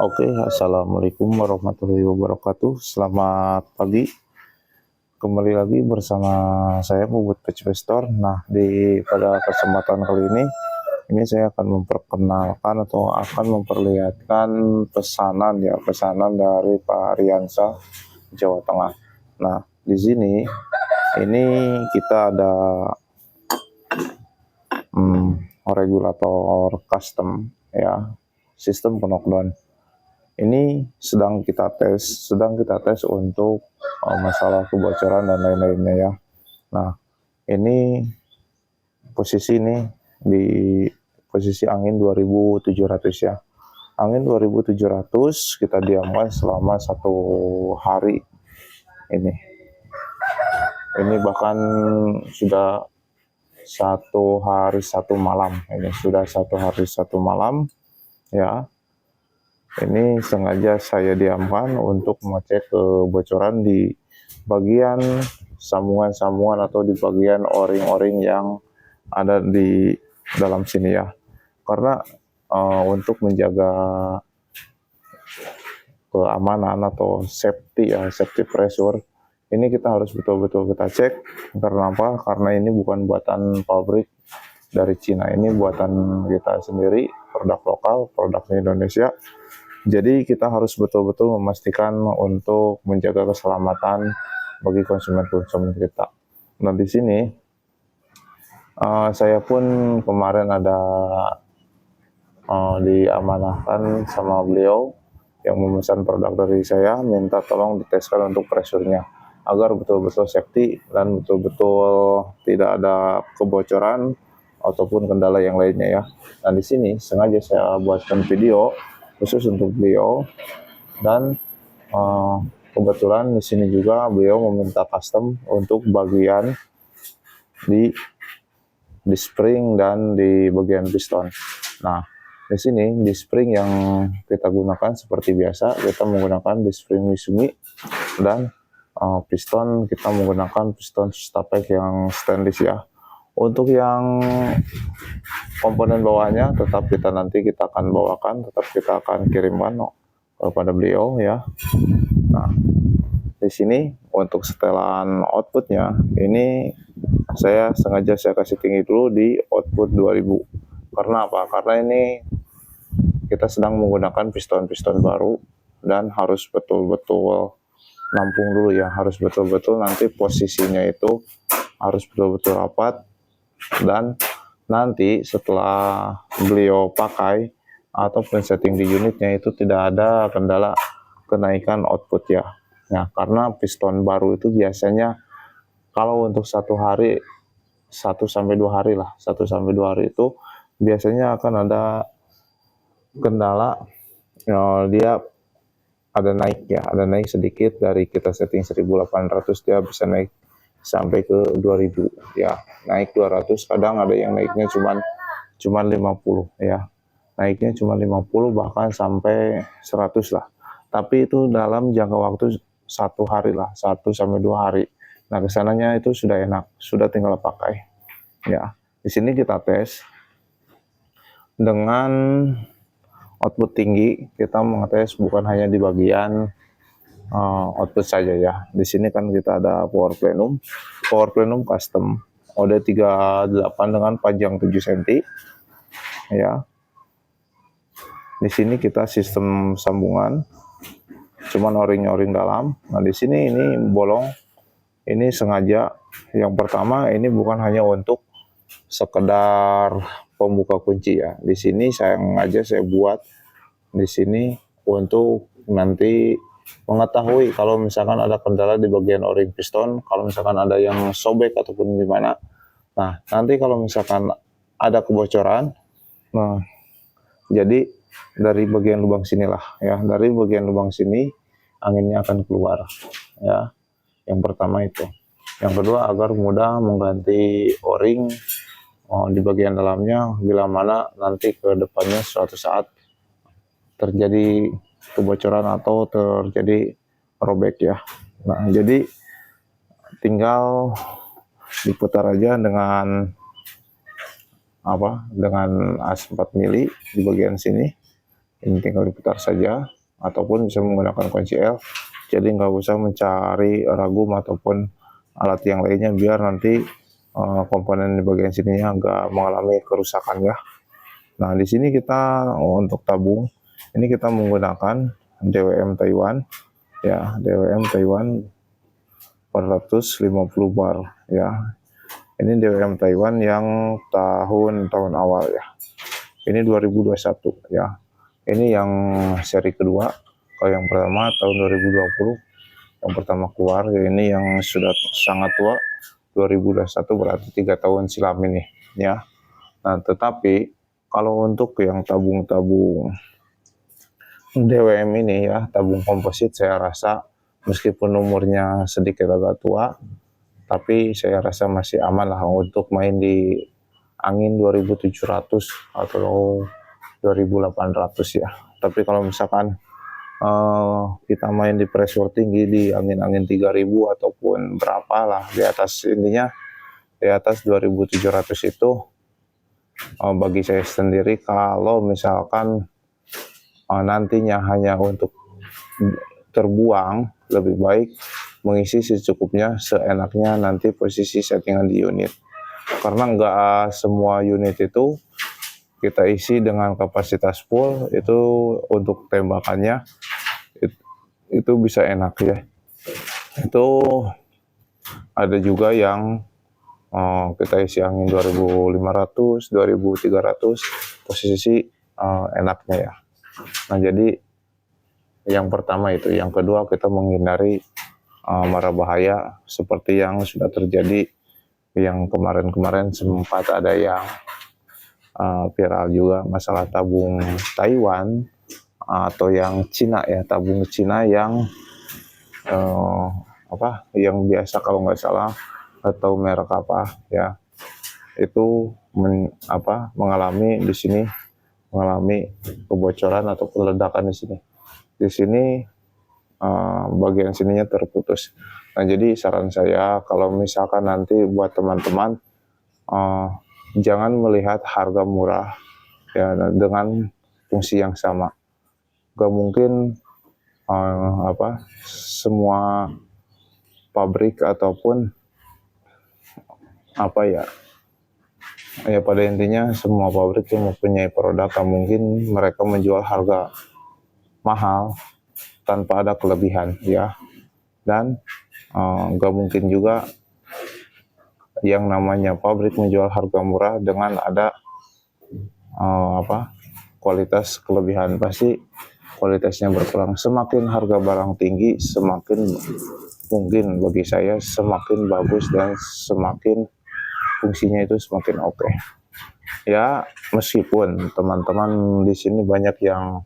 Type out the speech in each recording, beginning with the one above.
Oke, assalamualaikum warahmatullahi wabarakatuh. Selamat pagi. Kembali lagi bersama saya Bubut Pecvestor. Nah, pada kesempatan kali ini saya akan memperkenalkan atau akan memperlihatkan pesanan dari Pak Riansa, Jawa Tengah. Nah, di sini ini kita ada regulator custom ya, sistem knockdown. Ini sedang kita tes untuk masalah kebocoran dan lain-lainnya ya. Nah, ini di posisi angin 2700 ya. Angin 2700 kita diamkan selama 1 hari ini. Ini bahkan sudah 1 hari 1 malam. Ini sudah 1 hari 1 malam ya. Ini sengaja saya diamkan untuk mengecek kebocoran di bagian sambungan-sambungan atau di bagian o-ring yang ada di dalam sini ya. Karena untuk menjaga keamanan atau safety pressure, ini kita harus betul-betul kita cek. Karena apa? Karena ini bukan buatan pabrik dari Cina, ini buatan kita sendiri, produk lokal, produk Indonesia. Jadi kita harus betul-betul memastikan untuk menjaga keselamatan bagi konsumen-konsumen kita. Nah, di sini saya pun kemarin ada diamanahkan sama beliau yang memesan produk dari saya, minta tolong diteskan untuk pressure-nya agar betul-betul safety dan betul-betul tidak ada kebocoran ataupun kendala yang lainnya ya. Nah, di sini sengaja saya buatkan video khusus untuk beliau, dan kebetulan di sini juga beliau meminta custom untuk bagian di spring dan di bagian piston. Nah, di sini di spring yang kita gunakan seperti biasa, kita menggunakan di spring Misumi, dan piston kita menggunakan piston Stapek yang stainless ya. Untuk yang komponen bawahnya tetap kita akan bawakan, tetap kita akan kirimkan kepada beliau ya. Nah, di sini untuk setelan outputnya ini saya sengaja kasih tinggi dulu di output 2000. Karena apa? Karena ini kita sedang menggunakan piston-piston baru dan harus betul-betul nampung dulu ya, harus betul-betul nanti posisinya itu harus betul-betul rapat, dan nanti setelah beliau pakai atau setting di unitnya itu tidak ada kendala kenaikan output ya. Nah, karena piston baru itu biasanya kalau untuk 1 hari 1 sampai 2 hari itu biasanya akan ada kendala ya, dia ada naik sedikit. Dari kita setting 1800 dia bisa naik sampai ke 2000 ya, naik 200, kadang ada yang naiknya cuman 50 ya, naiknya cuma 50 bahkan sampai 100 lah, tapi itu dalam jangka waktu 1 hari lah, 1 sampai 2 hari. Nah, kesananya itu sudah enak, sudah tinggal pakai ya. Di sini kita tes dengan output tinggi, kita mengetes bukan hanya di bagian output saja ya. Di sini kan kita ada power plenum custom OD38 dengan panjang 7 cm ya. Di sini kita sistem sambungan cuman o-ring dalam. Nah, di sini ini bolong, ini sengaja. Yang pertama, ini bukan hanya untuk sekedar pembuka kunci ya. Di sini saya buat di sini untuk nanti mengetahui kalau misalkan ada kendala di bagian o-ring piston, kalau misalkan ada yang sobek ataupun gimana. Nah, nanti kalau misalkan ada kebocoran, nah jadi dari bagian lubang sinilah ya, dari bagian lubang sini anginnya akan keluar ya. Yang pertama itu. Yang kedua, agar mudah mengganti o-ring di bagian dalamnya bila mana nanti ke depannya suatu saat terjadi kebocoran atau terjadi robek ya. Nah, jadi tinggal diputar aja dengan as 4 mili di bagian sini Ini tinggal diputar saja, ataupun bisa menggunakan kunci L. Jadi nggak usah mencari ragum ataupun alat yang lainnya, biar nanti komponen di bagian sininya nggak mengalami kerusakan ya. Nah, di sini kita untuk tabung ini kita menggunakan DWM Taiwan ya, DWM Taiwan 450 bar ya. Ini DWM Taiwan yang tahun awal ya. Ini 2021 ya. Ini yang seri kedua. Kalau yang pertama tahun 2020 yang pertama keluar ya, ini yang sudah sangat tua 2021, berarti 3 tahun silam ini ya. Nah, tetapi kalau untuk yang tabung-tabung DWM ini ya, tabung komposit, saya rasa meskipun umurnya sedikit agak tua, tapi saya rasa masih aman lah untuk main di angin 2700 atau 2800 ya. Tapi kalau misalkan kita main di pressure tinggi di angin-angin 3000 ataupun berapa lah di atas, intinya di atas 2700 itu bagi saya sendiri, kalau misalkan nantinya hanya untuk terbuang, lebih baik mengisi secukupnya, seenaknya nanti posisi settingan di unit. Karena nggak semua unit itu kita isi dengan kapasitas full, itu untuk tembakannya itu bisa enak ya. Itu ada juga yang kita isi angin 2500, 2300, posisi enaknya ya. Nah, jadi yang pertama itu, yang kedua kita menghindari mara bahaya seperti yang sudah terjadi yang kemarin-kemarin, sempat ada yang viral juga masalah tabung Taiwan atau yang Cina ya, tabung Cina yang yang biasa kalau nggak salah, atau merek apa ya, itu mengalami di sini, mengalami kebocoran atau ledakan di sini. Di sini bagian sininya terputus. Nah, jadi saran saya kalau misalkan nanti buat teman-teman, jangan melihat harga murah ya dengan fungsi yang sama. Gak mungkin semua pabrik ataupun pada intinya semua pabrik yang mempunyai produk, mungkin mereka menjual harga mahal tanpa ada kelebihan ya. Dan gak mungkin juga yang namanya pabrik menjual harga murah dengan ada kualitas kelebihan. Pasti kualitasnya berkurang. Semakin harga barang tinggi, semakin mungkin bagi saya semakin bagus dan semakin fungsinya itu semakin oke. Ya, meskipun teman-teman di sini banyak yang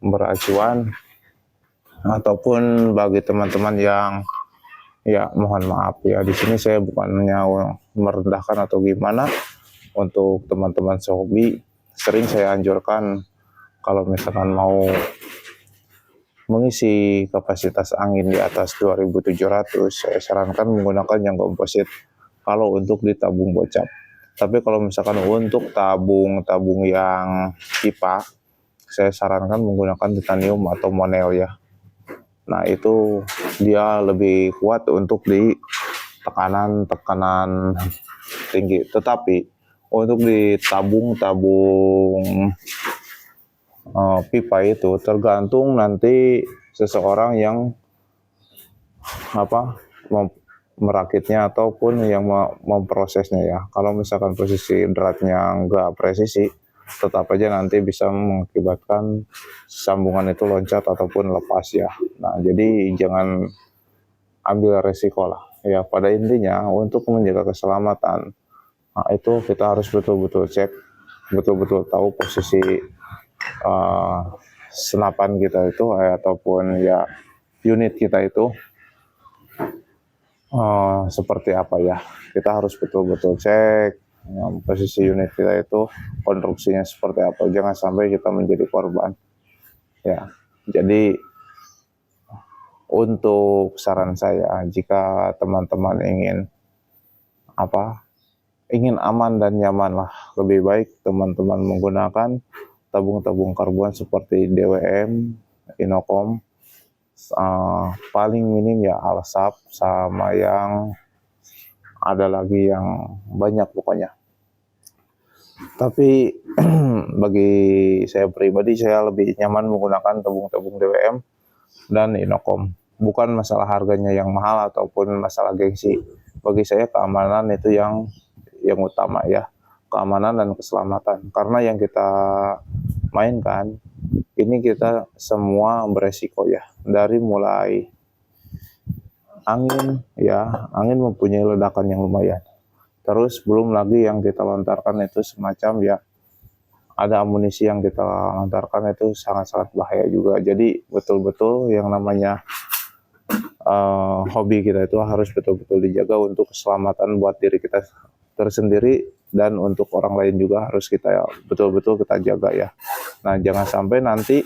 beracuan, ataupun bagi teman-teman yang ya mohon maaf ya, di sini saya bukannya merendahkan atau gimana. Untuk teman-teman sehobi, sering saya anjurkan kalau misalkan mau mengisi kapasitas angin di atas 2700, saya sarankan menggunakan yang komposit kalau untuk di tabung bocap. Tapi kalau misalkan untuk tabung-tabung yang pipa, saya sarankan menggunakan titanium atau monel ya. Nah, itu dia lebih kuat untuk di tekanan tinggi. Tetapi untuk di tabung-tabung pipa itu tergantung nanti seseorang yang merakitnya ataupun yang memprosesnya ya. Kalau misalkan posisi dratnya nggak presisi, tetap aja nanti bisa mengakibatkan sambungan itu loncat ataupun lepas ya. Nah, jadi jangan ambil resiko lah ya. Pada intinya untuk menjaga keselamatan, nah itu kita harus betul-betul cek, betul-betul tahu posisi senapan kita itu ataupun ya unit kita itu seperti apa ya. Kita harus betul-betul cek posisi unit kita itu konstruksinya seperti apa, jangan sampai kita menjadi korban ya. Jadi untuk saran saya, jika teman-teman ingin aman dan nyaman lah, lebih baik teman-teman menggunakan tabung-tabung karbon seperti DWM, Inokom, paling minim ya Alsap, sama yang ada lagi yang banyak pokoknya. Tapi bagi saya pribadi, saya lebih nyaman menggunakan tabung-tabung DWM dan Inokom. Bukan masalah harganya yang mahal ataupun masalah gengsi. Bagi saya keamanan itu yang utama ya. Keamanan dan keselamatan. Karena yang kita mainkan, ini kita semua beresiko ya. Dari mulai angin ya, angin mempunyai ledakan yang lumayan. Terus belum lagi yang kita lontarkan itu semacam ya, ada amunisi yang kita lontarkan itu sangat-sangat bahaya juga. Jadi betul-betul yang namanya hobi kita itu harus betul-betul dijaga untuk keselamatan buat diri kita tersendiri dan untuk orang lain juga harus kita betul-betul kita jaga ya. Nah, jangan sampai nanti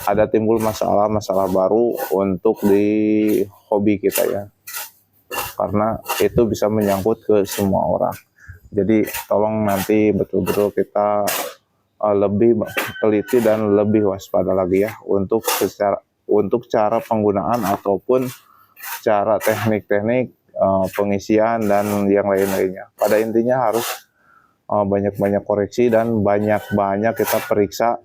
ada timbul masalah-masalah baru untuk di hobi kita ya. Karena itu bisa menyangkut ke semua orang. Jadi tolong nanti betul-betul kita lebih teliti dan lebih waspada lagi ya untuk cara penggunaan ataupun cara teknik-teknik pengisian dan yang lain-lainnya. Pada intinya harus banyak-banyak koreksi dan banyak-banyak kita periksa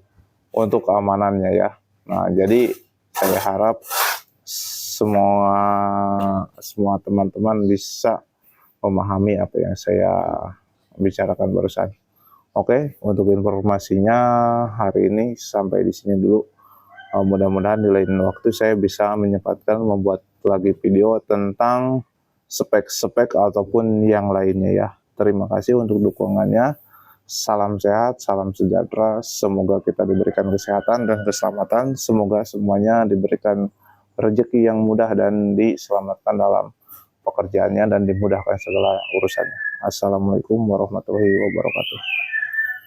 untuk keamanannya ya. Nah, jadi saya harap semua teman-teman bisa memahami apa yang saya bicarakan barusan. Oke, untuk informasinya hari ini sampai di sini dulu. Mudah-mudahan di lain waktu saya bisa menyempatkan membuat lagi video tentang spek-spek ataupun yang lainnya ya. Terima kasih untuk dukungannya. Salam sehat, salam sejahtera. Semoga kita diberikan kesehatan dan keselamatan. Semoga semuanya diberikan rezeki yang mudah dan diselamatkan dalam pekerjaannya dan dimudahkan segala urusannya. Assalamualaikum warahmatullahi wabarakatuh.